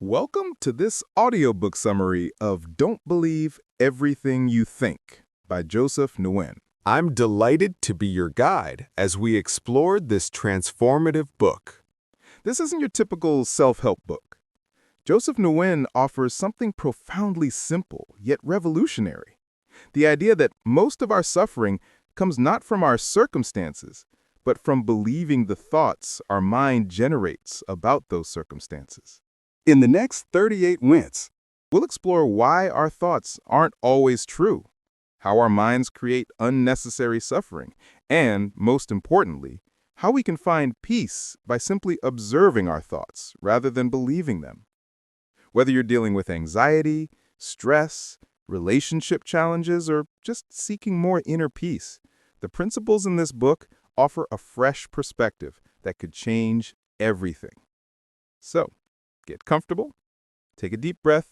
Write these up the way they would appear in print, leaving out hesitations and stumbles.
Welcome to this audiobook summary of Don't Believe Everything You Think by Joseph Nguyen. I'm delighted to be your guide as we explored this transformative book. This isn't your typical self-help book. Joseph Nguyen offers something profoundly simple yet revolutionary. The idea that most of our suffering comes not from our circumstances, but from believing the thoughts our mind generates about those circumstances. In the next 38 minutes, we'll explore why our thoughts aren't always true, how our minds create unnecessary suffering, and, most importantly, how we can find peace by simply observing our thoughts rather than believing them. Whether you're dealing with anxiety, stress, relationship challenges, or just seeking more inner peace, the principles in this book offer a fresh perspective that could change everything. So, get comfortable, take a deep breath,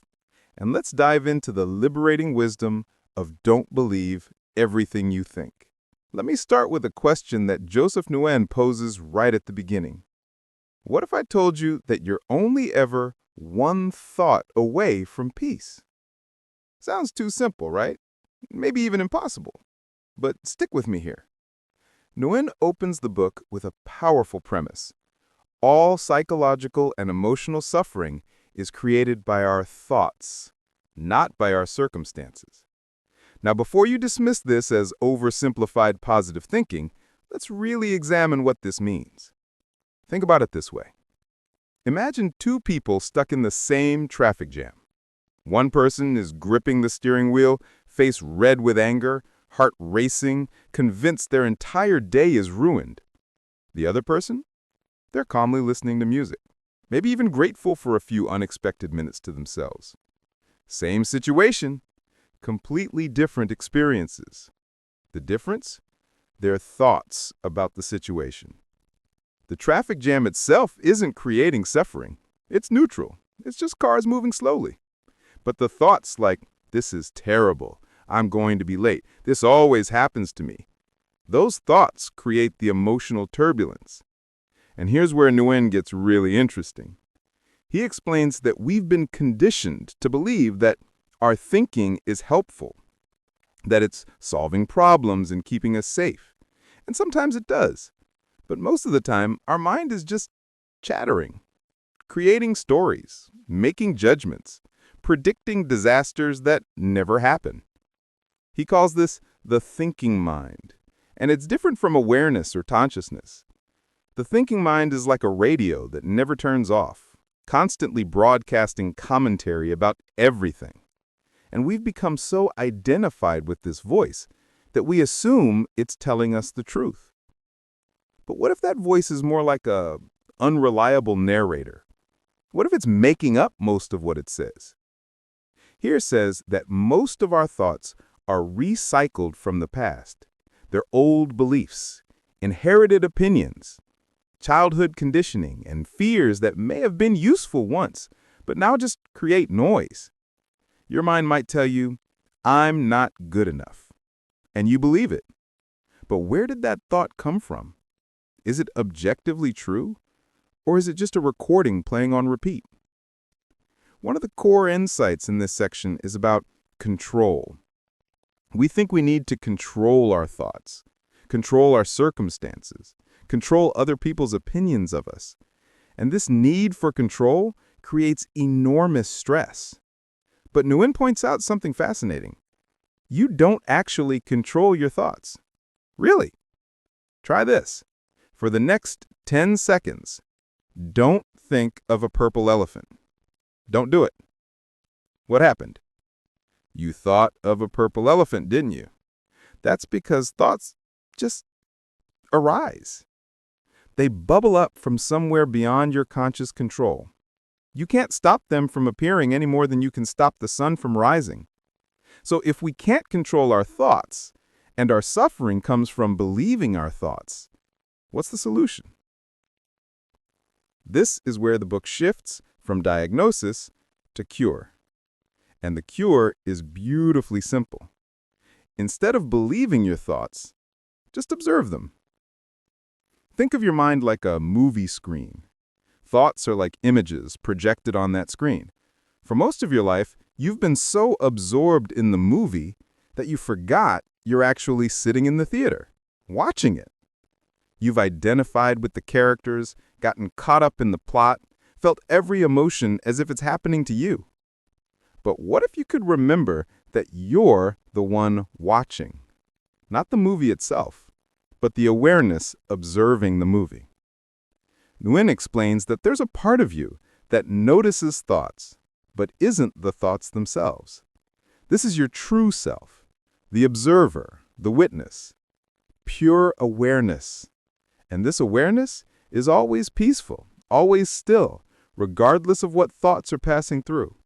and let's dive into the liberating wisdom of Don't Believe Everything You Think. Let me start with a question that Joseph Nguyen poses right at the beginning. What if I told you that you're only ever one thought away from peace? Sounds too simple, right? Maybe even impossible. But stick with me here. Nguyen opens the book with a powerful premise. All psychological and emotional suffering is created by our thoughts, not by our circumstances. Now, before you dismiss this as oversimplified positive thinking, let's really examine what this means. Think about it this way. Imagine two people stuck in the same traffic jam. One person is gripping the steering wheel, face red with anger, heart racing, convinced their entire day is ruined. The other person? They're calmly listening to music, maybe even grateful for a few unexpected minutes to themselves. Same situation, completely different experiences. The difference? Their thoughts about the situation. The traffic jam itself isn't creating suffering. It's neutral. It's just cars moving slowly. But the thoughts like, this is terrible, I'm going to be late, this always happens to me, those thoughts create the emotional turbulence. And here's where Nguyen gets really interesting. He explains that we've been conditioned to believe that our thinking is helpful, that it's solving problems and keeping us safe. And sometimes it does. But most of the time, our mind is just chattering, creating stories, making judgments, predicting disasters that never happen. He calls this the thinking mind, and it's different from awareness or consciousness. The thinking mind is like a radio that never turns off, constantly broadcasting commentary about everything. And we've become so identified with this voice that we assume it's telling us the truth. But what if that voice is more like a unreliable narrator? What if it's making up most of what it says? Here says that most of our thoughts are recycled from the past. They're old beliefs, inherited opinions, childhood conditioning, and fears that may have been useful once, but now just create noise. Your mind might tell you, I'm not good enough, and you believe it. But where did that thought come from? Is it objectively true, or is it just a recording playing on repeat? One of the core insights in this section is about control. We think we need to control our thoughts, control our circumstances, control other people's opinions of us. And this need for control creates enormous stress. But Nguyen points out something fascinating. You don't actually control your thoughts. Really? Try this. For the next 10 seconds, don't think of a purple elephant. Don't do it. What happened? You thought of a purple elephant, didn't you? That's because thoughts just arise. They bubble up from somewhere beyond your conscious control. You can't stop them from appearing any more than you can stop the sun from rising. So if we can't control our thoughts, and our suffering comes from believing our thoughts, what's the solution? This is where the book shifts from diagnosis to cure. And the cure is beautifully simple. Instead of believing your thoughts, just observe them. Think of your mind like a movie screen. Thoughts are like images projected on that screen. For most of your life, you've been so absorbed in the movie that you forgot you're actually sitting in the theater, watching it. You've identified with the characters, gotten caught up in the plot, felt every emotion as if it's happening to you. But what if you could remember that you're the one watching? Not the movie itself, but the awareness observing the movie. Nguyen explains that there's a part of you that notices thoughts, but isn't the thoughts themselves. This is your true self, the observer, the witness, pure awareness. And this awareness is always peaceful, always still, regardless of what thoughts are passing through.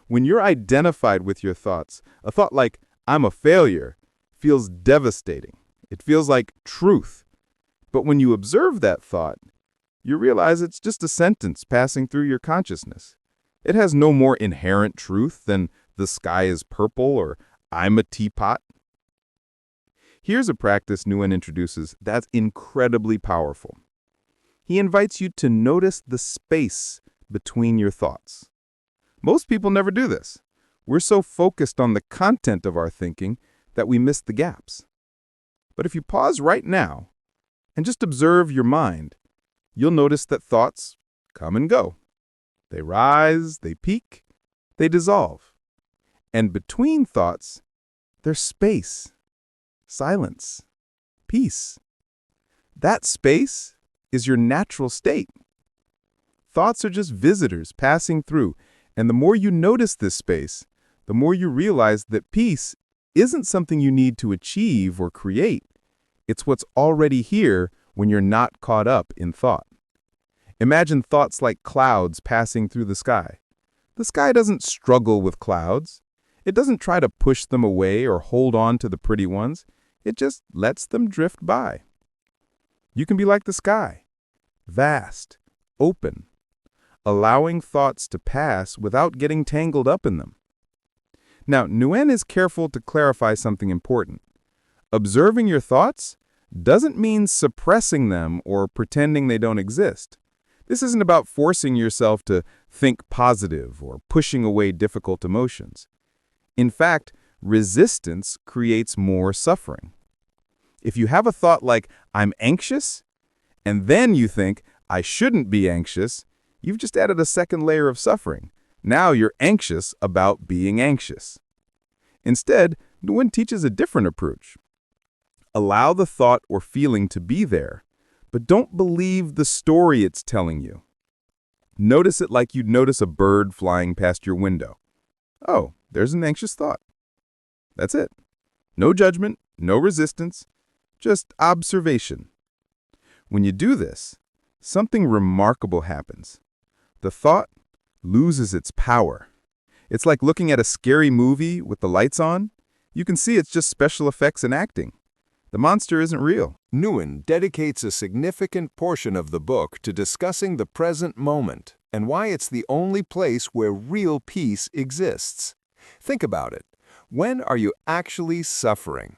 When you're identified with your thoughts, a thought like, "I'm a failure," feels devastating. It feels like truth. But when you observe that thought, you realize it's just a sentence passing through your consciousness. It has no more inherent truth than "the sky is purple" or "I'm a teapot." Here's a practice Nguyen introduces that's incredibly powerful. He invites you to notice the space between your thoughts. Most people never do this. We're so focused on the content of our thinking that we miss the gaps. But if you pause right now and just observe your mind, you'll notice that thoughts come and go. They rise, they peak, they dissolve. And between thoughts, there's space, silence, peace. That space is your natural state. Thoughts are just visitors passing through, and the more you notice this space, the more you realize that peace isn't something you need to achieve or create. It's what's already here when you're not caught up in thought. Imagine thoughts like clouds passing through the sky. The sky doesn't struggle with clouds. It doesn't try to push them away or hold on to the pretty ones. It just lets them drift by. You can be like the sky, vast, open, allowing thoughts to pass without getting tangled up in them. Now, Nguyen is careful to clarify something important. Observing your thoughts doesn't mean suppressing them or pretending they don't exist. This isn't about forcing yourself to think positive or pushing away difficult emotions. In fact, resistance creates more suffering. If you have a thought like, "I'm anxious," and then you think, "I shouldn't be anxious," you've just added a second layer of suffering. Now you're anxious about being anxious. Instead, Nguyen teaches a different approach. Allow the thought or feeling to be there, but don't believe the story it's telling you. Notice it like you'd notice a bird flying past your window. Oh, there's an anxious thought. That's it. No judgment, no resistance, just observation. When you do this, something remarkable happens. The thought loses its power. It's like looking at a scary movie with the lights on. You can see it's just special effects and acting. The monster isn't real. Nguyen dedicates a significant portion of the book to discussing the present moment and why it's the only place where real peace exists. Think about it. When are you actually suffering?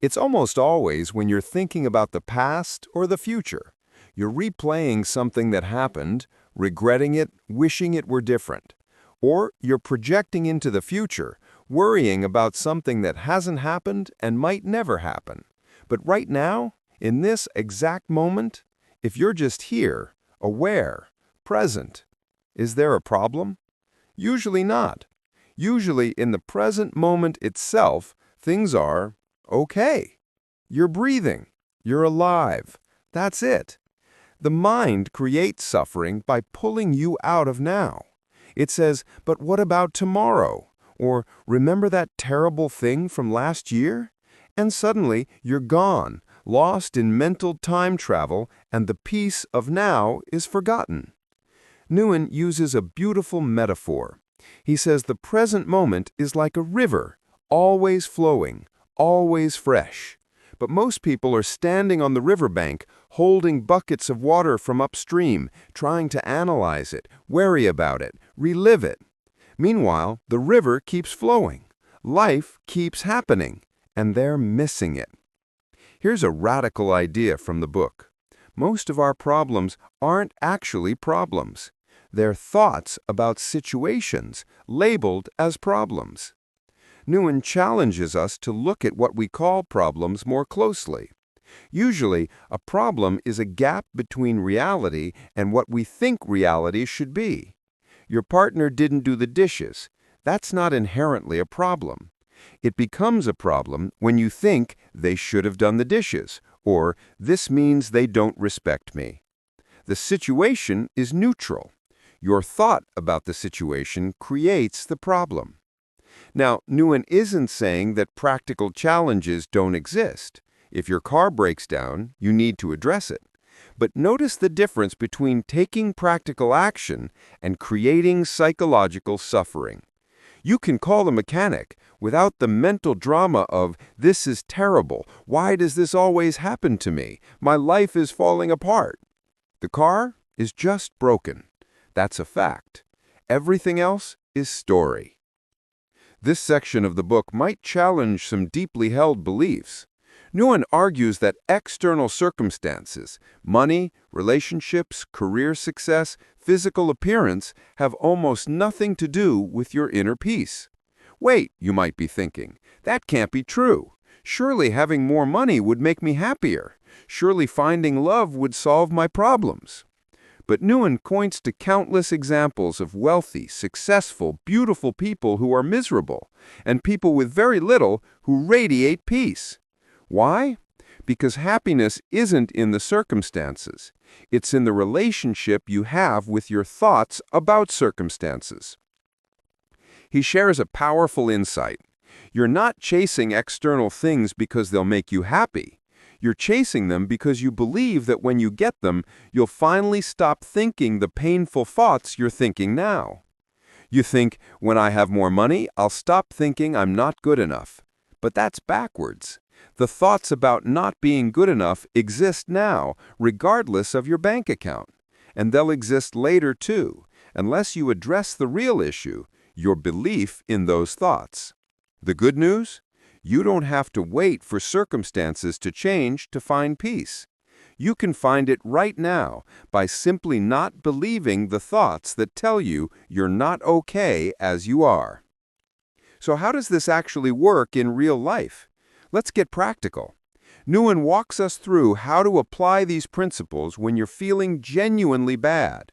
It's almost always when you're thinking about the past or the future. You're replaying something that happened, regretting it, wishing it were different. Or you're projecting into the future, worrying about something that hasn't happened and might never happen. But right now, in this exact moment, if you're just here, aware, present, is there a problem? Usually not. Usually in the present moment itself, things are okay. You're breathing. You're alive. That's it. The mind creates suffering by pulling you out of now. It says, "But what about tomorrow?" Or, "Remember that terrible thing from last year?" And suddenly you're gone, lost in mental time travel, and the peace of now is forgotten. Nguyen uses a beautiful metaphor. He says the present moment is like a river, always flowing, always fresh. But most people are standing on the riverbank, holding buckets of water from upstream, trying to analyze it, worry about it, relive it. Meanwhile, the river keeps flowing. Life keeps happening, and they're missing it. Here's a radical idea from the book. Most of our problems aren't actually problems. They're thoughts about situations labeled as problems. Nguyen challenges us to look at what we call problems more closely. Usually, a problem is a gap between reality and what we think reality should be. Your partner didn't do the dishes. That's not inherently a problem. It becomes a problem when you think they should have done the dishes, or this means they don't respect me. The situation is neutral. Your thought about the situation creates the problem. Now, Nguyen isn't saying that practical challenges don't exist. If your car breaks down, you need to address it. But notice the difference between taking practical action and creating psychological suffering. You can call a mechanic without the mental drama of, "This is terrible. Why does this always happen to me? My life is falling apart." The car is just broken. That's a fact. Everything else is story. This section of the book might challenge some deeply held beliefs. Nguyen argues that external circumstances, money, relationships, career success, physical appearance, have almost nothing to do with your inner peace. Wait, you might be thinking, that can't be true. Surely having more money would make me happier. Surely finding love would solve my problems. But Nguyen points to countless examples of wealthy, successful, beautiful people who are miserable, and people with very little who radiate peace. Why? Because happiness isn't in the circumstances. It's in the relationship you have with your thoughts about circumstances. He shares a powerful insight. You're not chasing external things because they'll make you happy. You're chasing them because you believe that when you get them, you'll finally stop thinking the painful thoughts you're thinking now. You think, when I have more money, I'll stop thinking I'm not good enough. But that's backwards. The thoughts about not being good enough exist now, regardless of your bank account. And they'll exist later too, unless you address the real issue, your belief in those thoughts. The good news? You don't have to wait for circumstances to change to find peace. You can find it right now by simply not believing the thoughts that tell you you're not okay as you are. So how does this actually work in real life? Let's get practical. Nguyen walks us through how to apply these principles when you're feeling genuinely bad.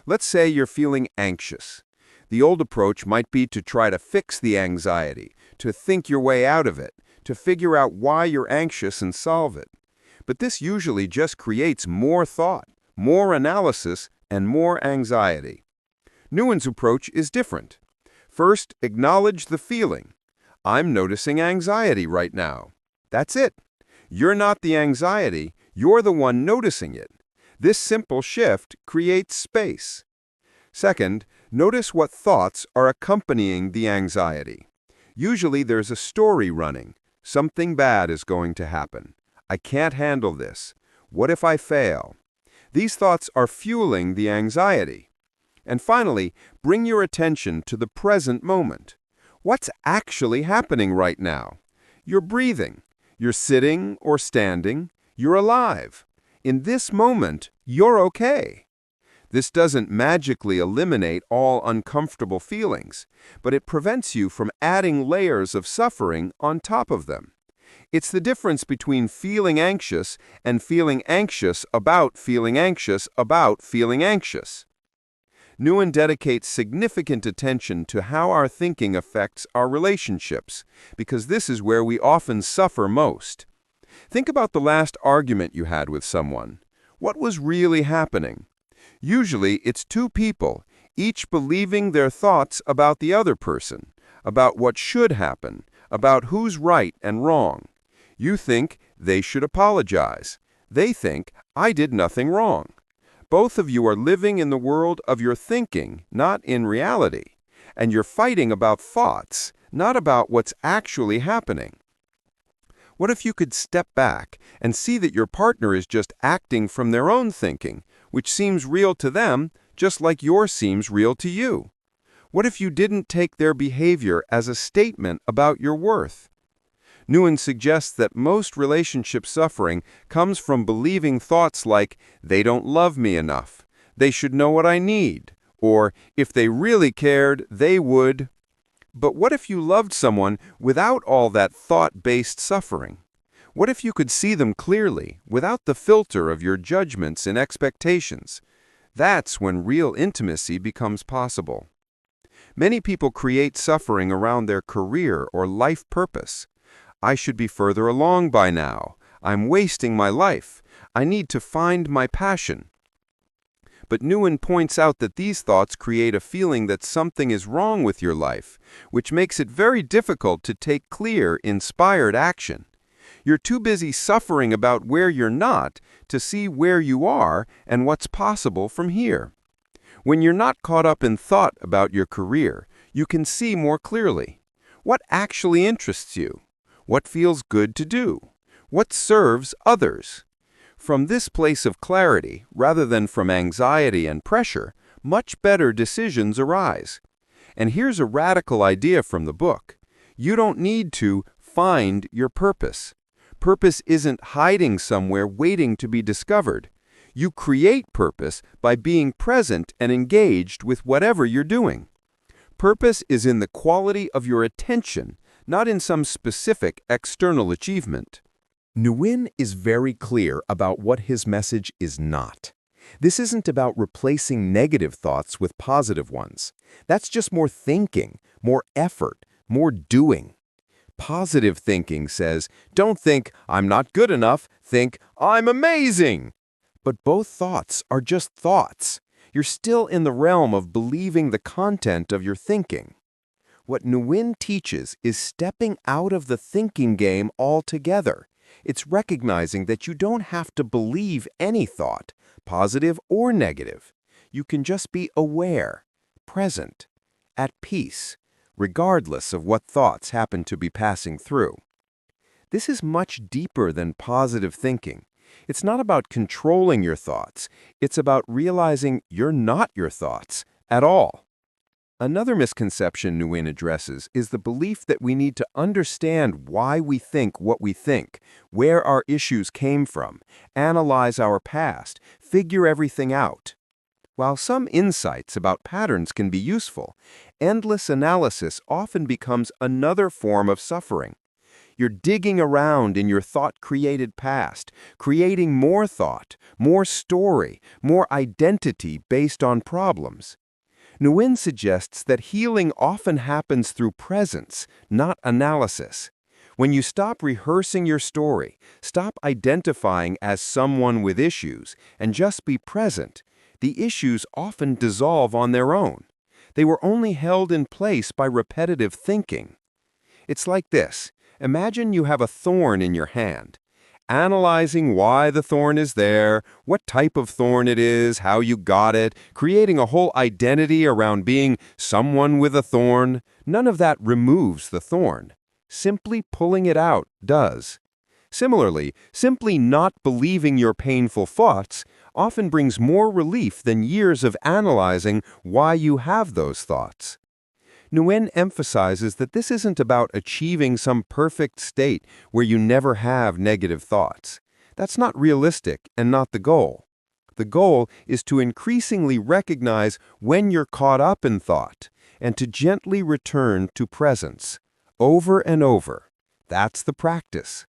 Let's say you're feeling anxious. The old approach might be to try to fix the anxiety, to think your way out of it, to figure out why you're anxious and solve it. But this usually just creates more thought, more analysis, and more anxiety. Nguyen's approach is different. First, acknowledge the feeling. I'm noticing anxiety right now. That's it. You're not the anxiety, you're the one noticing it. This simple shift creates space. Second, notice what thoughts are accompanying the anxiety. Usually there's a story running. Something bad is going to happen. I can't handle this. What if I fail? These thoughts are fueling the anxiety. And finally, bring your attention to the present moment. What's actually happening right now? You're breathing. You're sitting or standing. You're alive. In this moment, you're okay. This doesn't magically eliminate all uncomfortable feelings, but it prevents you from adding layers of suffering on top of them. It's the difference between feeling anxious and feeling anxious about feeling anxious about feeling anxious. Nguyen dedicates significant attention to how our thinking affects our relationships, because this is where we often suffer most. Think about the last argument you had with someone. What was really happening? Usually, it's two people, each believing their thoughts about the other person, about what should happen, about who's right and wrong. You think they should apologize. They think, I did nothing wrong. Both of you are living in the world of your thinking, not in reality. And you're fighting about thoughts, not about what's actually happening. What if you could step back and see that your partner is just acting from their own thinking, which seems real to them, just like yours seems real to you? What if you didn't take their behavior as a statement about your worth? Nguyen suggests that most relationship suffering comes from believing thoughts like, they don't love me enough, they should know what I need, or if they really cared, they would. But what if you loved someone without all that thought-based suffering? What if you could see them clearly, without the filter of your judgments and expectations? That's when real intimacy becomes possible. Many people create suffering around their career or life purpose. I should be further along by now. I'm wasting my life. I need to find my passion. But Nguyen points out that these thoughts create a feeling that something is wrong with your life, which makes it very difficult to take clear, inspired action. You're too busy suffering about where you're not to see where you are and what's possible from here. When you're not caught up in thought about your career, you can see more clearly. What actually interests you? What feels good to do? What serves others? From this place of clarity, rather than from anxiety and pressure, much better decisions arise. And here's a radical idea from the book. You don't need to find your purpose. Purpose isn't hiding somewhere waiting to be discovered. You create purpose by being present and engaged with whatever you're doing. Purpose is in the quality of your attention, not in some specific external achievement. Nguyen is very clear about what his message is not. This isn't about replacing negative thoughts with positive ones. That's just more thinking, more effort, more doing. Positive thinking says, don't think, I'm not good enough, think, I'm amazing. But both thoughts are just thoughts. You're still in the realm of believing the content of your thinking. What Nguyen teaches is stepping out of the thinking game altogether. It's recognizing that you don't have to believe any thought, positive or negative. You can just be aware, present, at peace, regardless of what thoughts happen to be passing through. This is much deeper than positive thinking. It's not about controlling your thoughts. It's about realizing you're not your thoughts at all. Another misconception Nguyen addresses is the belief that we need to understand why we think what we think, where our issues came from, analyze our past, figure everything out. While some insights about patterns can be useful, endless analysis often becomes another form of suffering. You're digging around in your thought-created past, creating more thought, more story, more identity based on problems. Nguyen suggests that healing often happens through presence, not analysis. When you stop rehearsing your story, stop identifying as someone with issues, and just be present, the issues often dissolve on their own. They were only held in place by repetitive thinking. It's like this. Imagine you have a thorn in your hand. Analyzing why the thorn is there, what type of thorn it is, how you got it, creating a whole identity around being someone with a thorn, none of that removes the thorn. Simply pulling it out does. Similarly, simply not believing your painful thoughts often brings more relief than years of analyzing why you have those thoughts. Nguyen emphasizes that this isn't about achieving some perfect state where you never have negative thoughts. That's not realistic and not the goal. The goal is to increasingly recognize when you're caught up in thought and to gently return to presence, over and over. That's the practice.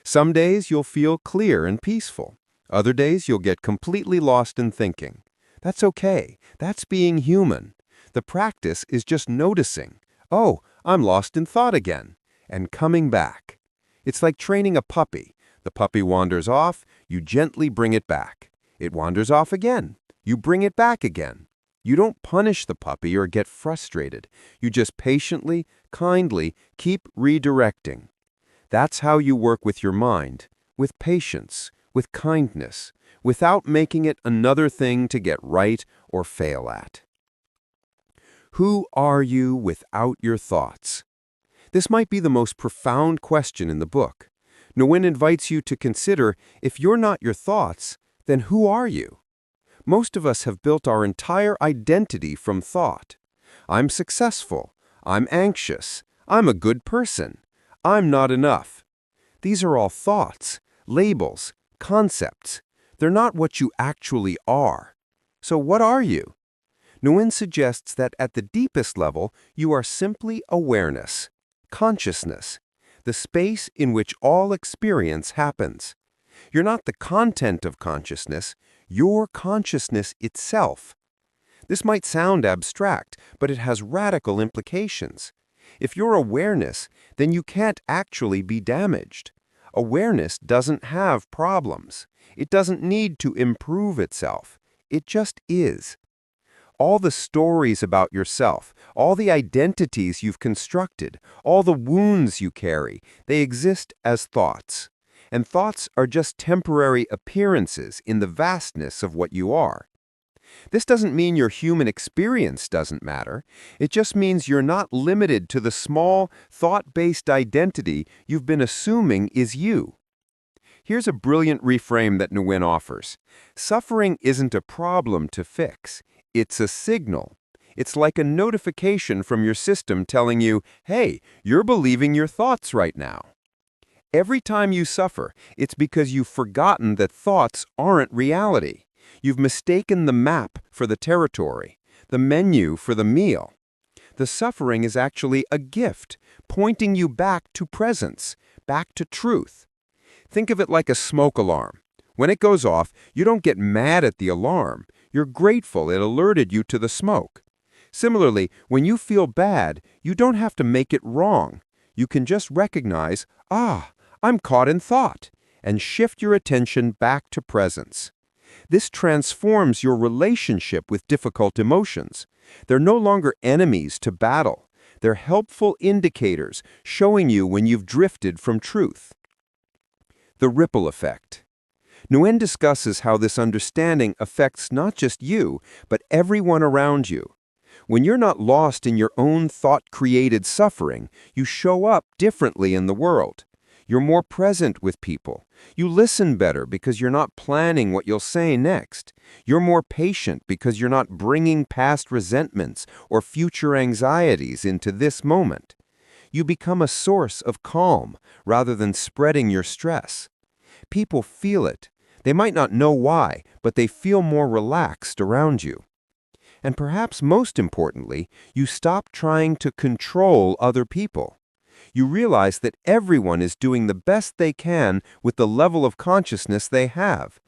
Some days you'll feel clear and peaceful. Other days you'll get completely lost in thinking. That's okay. That's being human. The practice is just noticing, oh, I'm lost in thought again, and coming back. It's like training a puppy. The puppy wanders off, you gently bring it back. It wanders off again. You bring it back again. You don't punish the puppy or get frustrated. You just patiently, kindly keep redirecting. That's how you work with your mind, with patience, with kindness, without making it another thing to get right or fail at. Who are you without your thoughts? This might be the most profound question in the book. Nguyen invites you to consider, if you're not your thoughts, then who are you? Most of us have built our entire identity from thought. I'm successful. I'm anxious. I'm a good person. I'm not enough. These are all thoughts, labels, concepts. They're not what you actually are. So what are you? Nguyen suggests that at the deepest level, you are simply awareness, consciousness, the space in which all experience happens. You're not the content of consciousness, you're consciousness itself. This might sound abstract, but it has radical implications. If you're awareness, then you can't actually be damaged. Awareness doesn't have problems. It doesn't need to improve itself. It just is. All the stories about yourself, all the identities you've constructed, all the wounds you carry, they exist as thoughts. And thoughts are just temporary appearances in the vastness of what you are. This doesn't mean your human experience doesn't matter. It just means you're not limited to the small, thought-based identity you've been assuming is you. Here's a brilliant reframe that Nguyen offers. Suffering isn't a problem to fix. It's a signal. It's like a notification from your system telling you, hey, you're believing your thoughts right now. Every time you suffer, it's because you've forgotten that thoughts aren't reality. You've mistaken the map for the territory, the menu for the meal. The suffering is actually a gift, pointing you back to presence, back to truth. Think of it like a smoke alarm. When it goes off, you don't get mad at the alarm. You're grateful it alerted you to the smoke. Similarly, when you feel bad, you don't have to make it wrong. You can just recognize, I'm caught in thought, and shift your attention back to presence. This transforms your relationship with difficult emotions. They're no longer enemies to battle. They're helpful indicators showing you when you've drifted from truth. The ripple effect. Nguyen discusses how this understanding affects not just you, but everyone around you. When you're not lost in your own thought-created suffering, you show up differently in the world. You're more present with people. You listen better because you're not planning what you'll say next. You're more patient because you're not bringing past resentments or future anxieties into this moment. You become a source of calm rather than spreading your stress. People feel it. They might not know why, but they feel more relaxed around you. And perhaps most importantly, you stop trying to control other people. You realize that everyone is doing the best they can with the level of consciousness they have.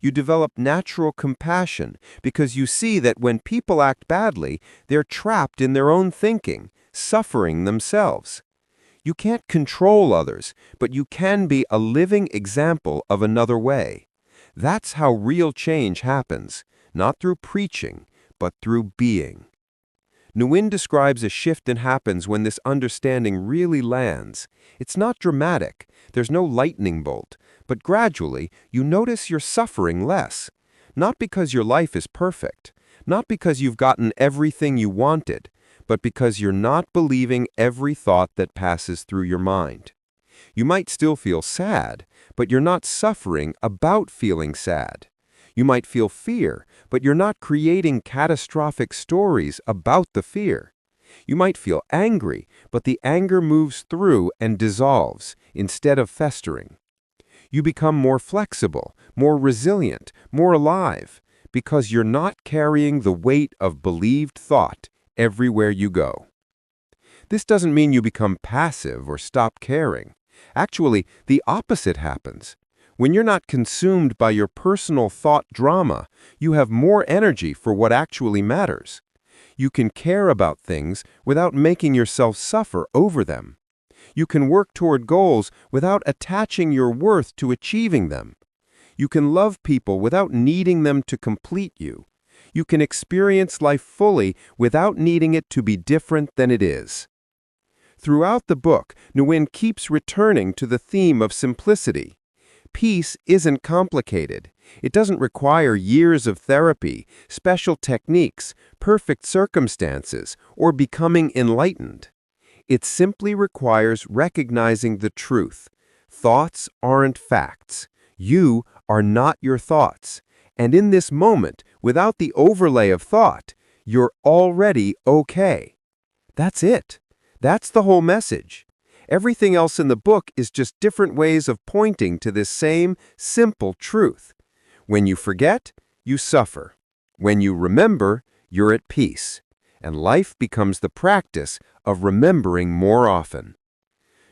You develop natural compassion because you see that when people act badly, they're trapped in their own thinking, suffering themselves. You can't control others, but you can be a living example of another way. That's how real change happens, not through preaching, but through being. Nguyen describes a shift that happens when this understanding really lands. It's not dramatic, there's no lightning bolt, but gradually you notice you're suffering less. Not because your life is perfect, not because you've gotten everything you wanted, but because you're not believing every thought that passes through your mind. You might still feel sad, but you're not suffering about feeling sad. You might feel fear, but you're not creating catastrophic stories about the fear. You might feel angry, but the anger moves through and dissolves instead of festering. You become more flexible, more resilient, more alive, because you're not carrying the weight of believed thought everywhere you go. This doesn't mean you become passive or stop caring. Actually, the opposite happens. When you're not consumed by your personal thought drama, you have more energy for what actually matters. You can care about things without making yourself suffer over them. You can work toward goals without attaching your worth to achieving them. You can love people without needing them to complete you. You can experience life fully without needing it to be different than it is. Throughout the book, Nguyen keeps returning to the theme of simplicity. Peace isn't complicated. It doesn't require years of therapy, special techniques, perfect circumstances, or becoming enlightened. It simply requires recognizing the truth. Thoughts aren't facts. You are not your thoughts. And in this moment, without the overlay of thought, you're already okay. That's it. That's the whole message. Everything else in the book is just different ways of pointing to this same simple truth. When you forget, you suffer. When you remember, you're at peace. And life becomes the practice of remembering more often.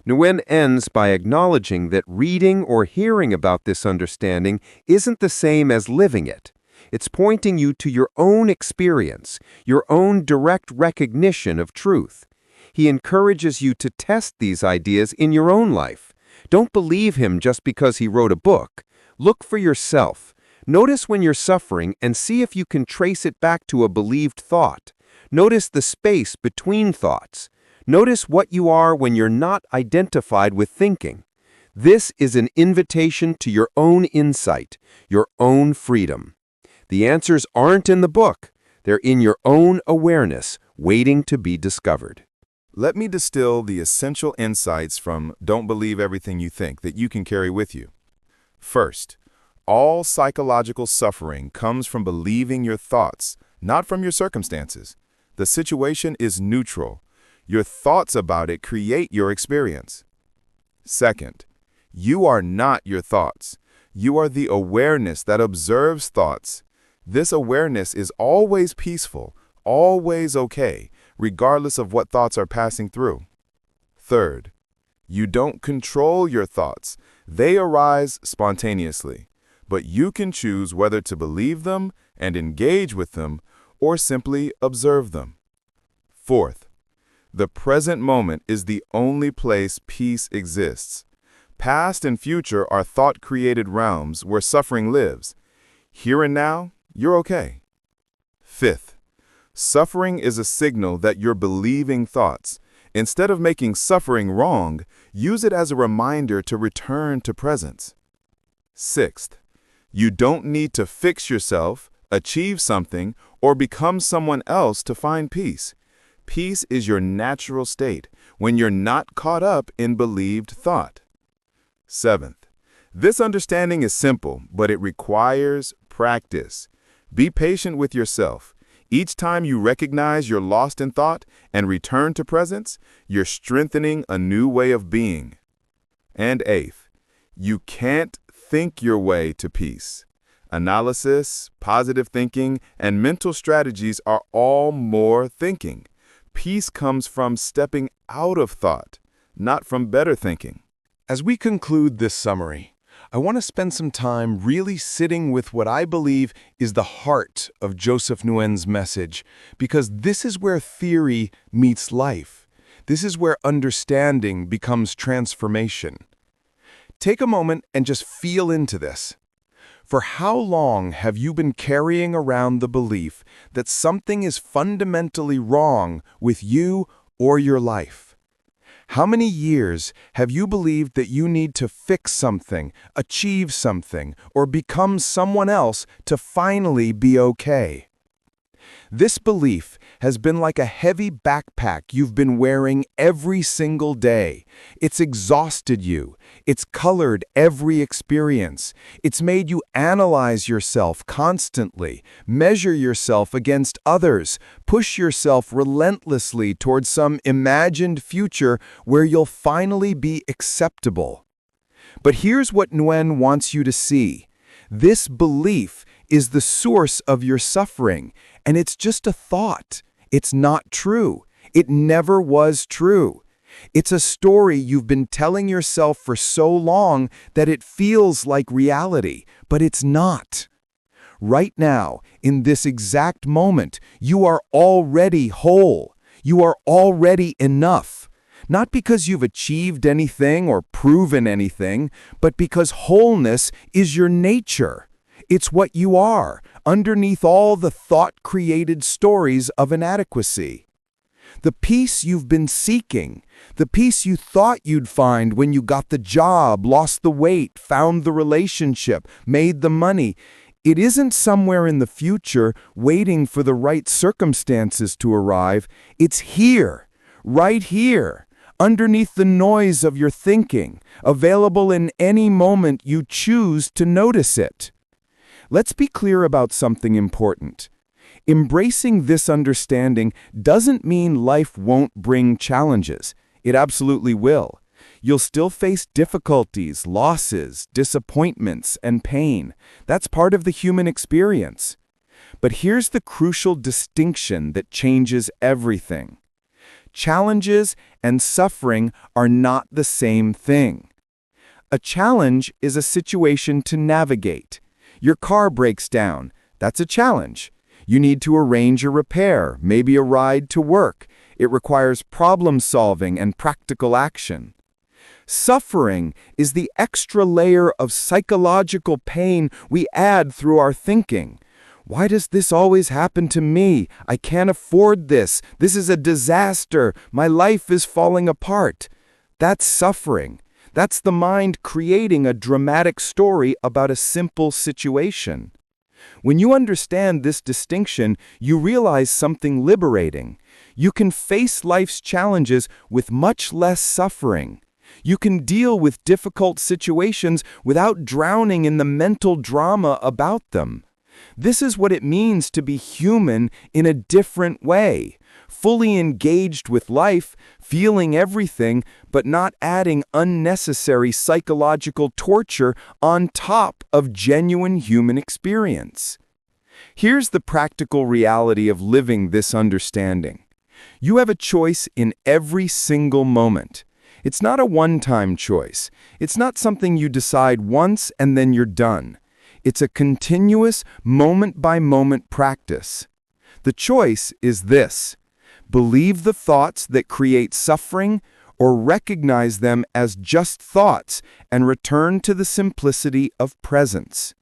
Nguyen ends by acknowledging that reading or hearing about this understanding isn't the same as living it. It's pointing you to your own experience, your own direct recognition of truth. He encourages you to test these ideas in your own life. Don't believe him just because he wrote a book. Look for yourself. Notice when you're suffering and see if you can trace it back to a believed thought. Notice the space between thoughts. Notice what you are when you're not identified with thinking. This is an invitation to your own insight, your own freedom. The answers aren't in the book. They're in your own awareness, waiting to be discovered. Let me distill the essential insights from Don't Believe Everything You Think that you can carry with you. First, all psychological suffering comes from believing your thoughts, not from your circumstances. The situation is neutral. Your thoughts about it create your experience. Second, you are not your thoughts. You are the awareness that observes thoughts. This awareness is always peaceful, always okay, regardless of what thoughts are passing through. Third, you don't control your thoughts. They arise spontaneously, but you can choose whether to believe them and engage with them or simply observe them. Fourth, the present moment is the only place peace exists. Past and future are thought-created realms where suffering lives. Here and now, you're okay. Fifth, suffering is a signal that you're believing thoughts. Instead of making suffering wrong, use it as a reminder to return to presence. Sixth, you don't need to fix yourself, achieve something, or become someone else to find peace. Peace is your natural state when you're not caught up in believed thought. Seventh, this understanding is simple, but it requires practice. Be patient with yourself. Each time you recognize you're lost in thought and return to presence, you're strengthening a new way of being. And eighth, you can't think your way to peace. Analysis, positive thinking, and mental strategies are all more thinking. Peace comes from stepping out of thought, not from better thinking. As we conclude this summary, I want to spend some time really sitting with what I believe is the heart of Joseph Nguyen's message, because this is where theory meets life. This is where understanding becomes transformation. Take a moment and just feel into this. For how long have you been carrying around the belief that something is fundamentally wrong with you or your life? How many years have you believed that you need to fix something, achieve something, or become someone else to finally be okay? This belief has been like a heavy backpack you've been wearing every single day. It's exhausted you. It's colored every experience. It's made you analyze yourself constantly, measure yourself against others, push yourself relentlessly towards some imagined future where you'll finally be acceptable. But here's what Nguyen wants you to see. This belief is the source of your suffering, and it's just a thought. It's not true. It never was true. It's a story you've been telling yourself for so long that it feels like reality, but it's not. Right now, in this exact moment, you are already whole. You are already enough. Not because you've achieved anything or proven anything, but because wholeness is your nature. It's what you are, underneath all the thought-created stories of inadequacy. The peace you've been seeking, the peace you thought you'd find when you got the job, lost the weight, found the relationship, made the money, it isn't somewhere in the future waiting for the right circumstances to arrive. It's here, right here, underneath the noise of your thinking, available in any moment you choose to notice it. Let's be clear about something important. Embracing this understanding doesn't mean life won't bring challenges. It absolutely will. You'll still face difficulties, losses, disappointments, and pain. That's part of the human experience. But here's the crucial distinction that changes everything. Challenges and suffering are not the same thing. A challenge is a situation to navigate. Your car breaks down. That's a challenge. You need to arrange a repair, maybe a ride to work. It requires problem solving and practical action. Suffering is the extra layer of psychological pain we add through our thinking. Why does this always happen to me? I can't afford this. This is a disaster. My life is falling apart. That's suffering. That's the mind creating a dramatic story about a simple situation. When you understand this distinction, you realize something liberating. You can face life's challenges with much less suffering. You can deal with difficult situations without drowning in the mental drama about them. This is what it means to be human in a different way, fully engaged with life, feeling everything, but not adding unnecessary psychological torture on top of genuine human experience. Here's the practical reality of living this understanding. You have a choice in every single moment. It's not a one-time choice. It's not something you decide once and then you're done. It's a continuous, moment-by-moment practice. The choice is this: believe the thoughts that create suffering or recognize them as just thoughts and return to the simplicity of presence.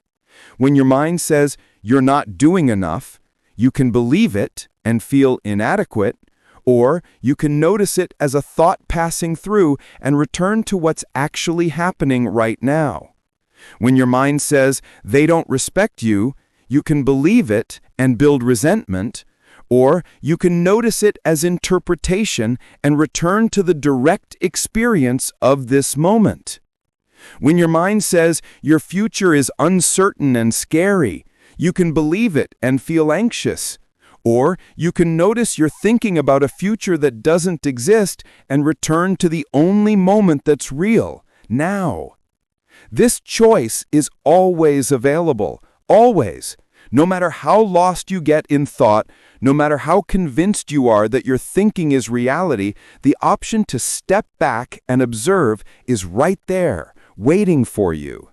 When your mind says you're not doing enough, you can believe it and feel inadequate, or you can notice it as a thought passing through and return to what's actually happening right now. When your mind says they don't respect you, you can believe it and build resentment, or you can notice it as interpretation and return to the direct experience of this moment. When your mind says your future is uncertain and scary, you can believe it and feel anxious, or you can notice you're thinking about a future that doesn't exist and return to the only moment that's real, now. This choice is always available, always. No matter how lost you get in thought, no matter how convinced you are that your thinking is reality, the option to step back and observe is right there, waiting for you.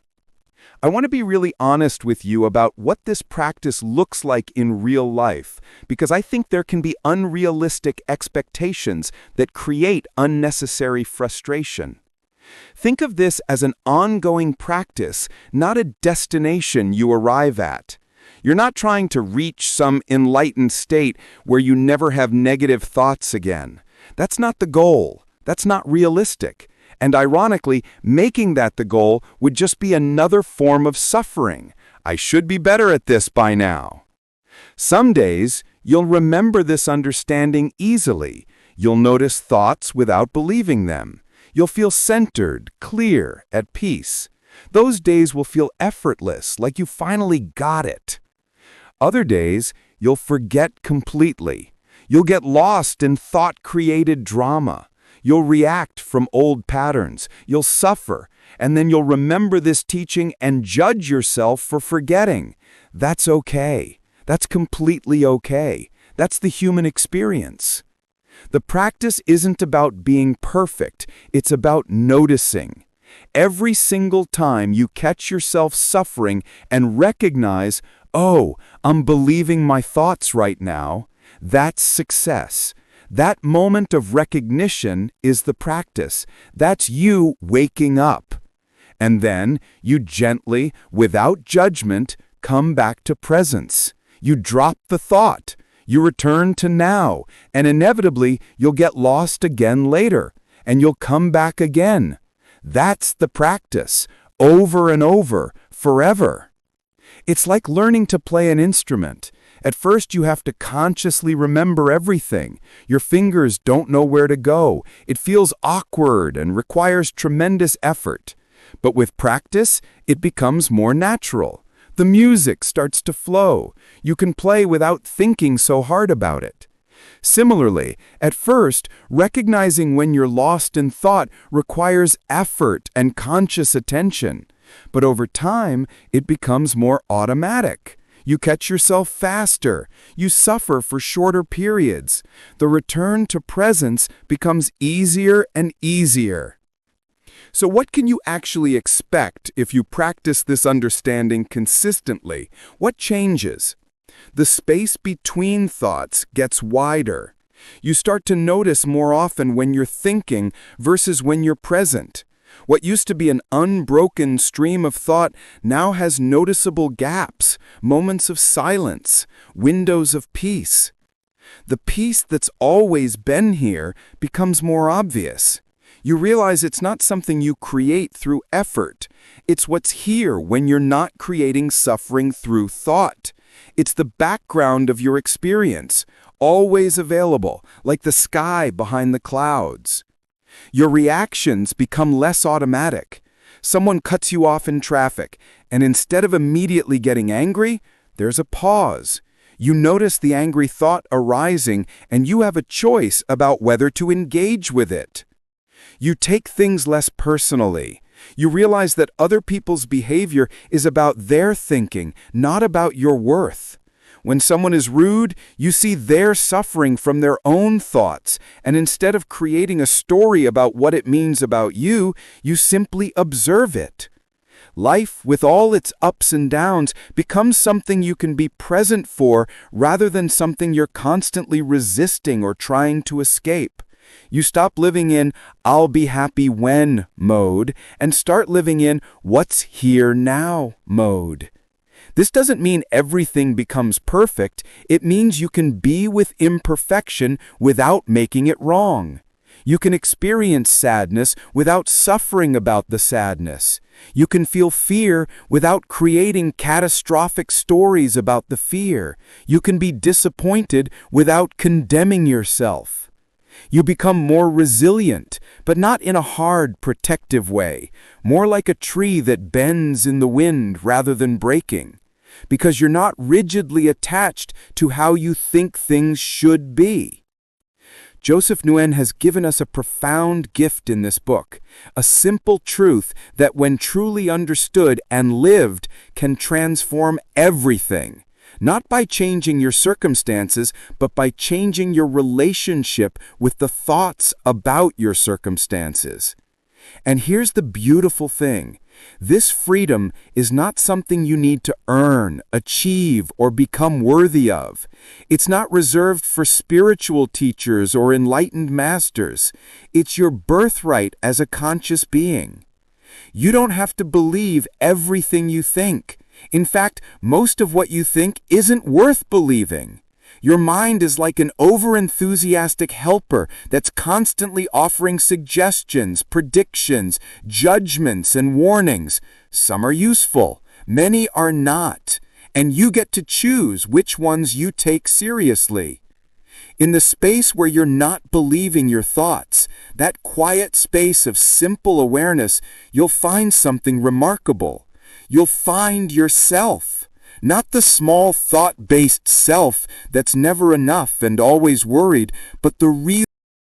I want to be really honest with you about what this practice looks like in real life, because I think there can be unrealistic expectations that create unnecessary frustration. Think of this as an ongoing practice, not a destination you arrive at. You're not trying to reach some enlightened state where you never have negative thoughts again. That's not the goal. That's not realistic. And ironically, making that the goal would just be another form of suffering. I should be better at this by now. Some days, you'll remember this understanding easily. You'll notice thoughts without believing them. You'll feel centered, clear, at peace. Those days will feel effortless, like you finally got it. Other days, you'll forget completely. You'll get lost in thought-created drama. You'll react from old patterns. You'll suffer, and then you'll remember this teaching and judge yourself for forgetting. That's okay. That's completely okay. That's the human experience. The practice isn't about being perfect. It's about noticing. Every single time you catch yourself suffering and recognize, oh, I'm believing my thoughts right now, that's success. That moment of recognition is the practice. That's you waking up. And then you gently, without judgment, come back to presence. You drop the thought. You return to now, and inevitably you'll get lost again later, and you'll come back again. That's the practice, over and over, forever. It's like learning to play an instrument. At first you have to consciously remember everything. Your fingers don't know where to go. It feels awkward and requires tremendous effort. But with practice, it becomes more natural. The music starts to flow. You can play without thinking so hard about it. Similarly, at first, recognizing when you're lost in thought requires effort and conscious attention. But over time, it becomes more automatic. You catch yourself faster. You suffer for shorter periods. The return to presence becomes easier and easier. So what can you actually expect if you practice this understanding consistently? What changes? The space between thoughts gets wider. You start to notice more often when you're thinking versus when you're present. What used to be an unbroken stream of thought now has noticeable gaps, moments of silence, windows of peace. The peace that's always been here becomes more obvious. You realize it's not something you create through effort. It's what's here when you're not creating suffering through thought. It's the background of your experience, always available, like the sky behind the clouds. Your reactions become less automatic. Someone cuts you off in traffic, and instead of immediately getting angry, there's a pause. You notice the angry thought arising, and you have a choice about whether to engage with it. You take things less personally. You realize that other people's behavior is about their thinking, not about your worth. When someone is rude, you see their suffering from their own thoughts, and instead of creating a story about what it means about you, you simply observe it. Life, with all its ups and downs, becomes something you can be present for rather than something you're constantly resisting or trying to escape. You stop living in "I'll be happy when" mode and start living in "what's here now" mode. This doesn't mean everything becomes perfect. It means you can be with imperfection without making it wrong. You can experience sadness without suffering about the sadness. You can feel fear without creating catastrophic stories about the fear. You can be disappointed without condemning yourself. You become more resilient, but not in a hard, protective way, more like a tree that bends in the wind rather than breaking, because you're not rigidly attached to how you think things should be. Joseph Nguyen has given us a profound gift in this book, a simple truth that when truly understood and lived can transform everything. Not by changing your circumstances, but by changing your relationship with the thoughts about your circumstances. And here's the beautiful thing. This freedom is not something you need to earn, achieve, or become worthy of. It's not reserved for spiritual teachers or enlightened masters. It's your birthright as a conscious being. You don't have to believe everything you think. In fact, most of what you think isn't worth believing. Your mind is like an overenthusiastic helper that's constantly offering suggestions, predictions, judgments, and warnings. Some are useful, many are not, and you get to choose which ones you take seriously. In the space where you're not believing your thoughts, that quiet space of simple awareness, you'll find something remarkable. You'll find yourself. Not the small thought-based self that's never enough and always worried, but the real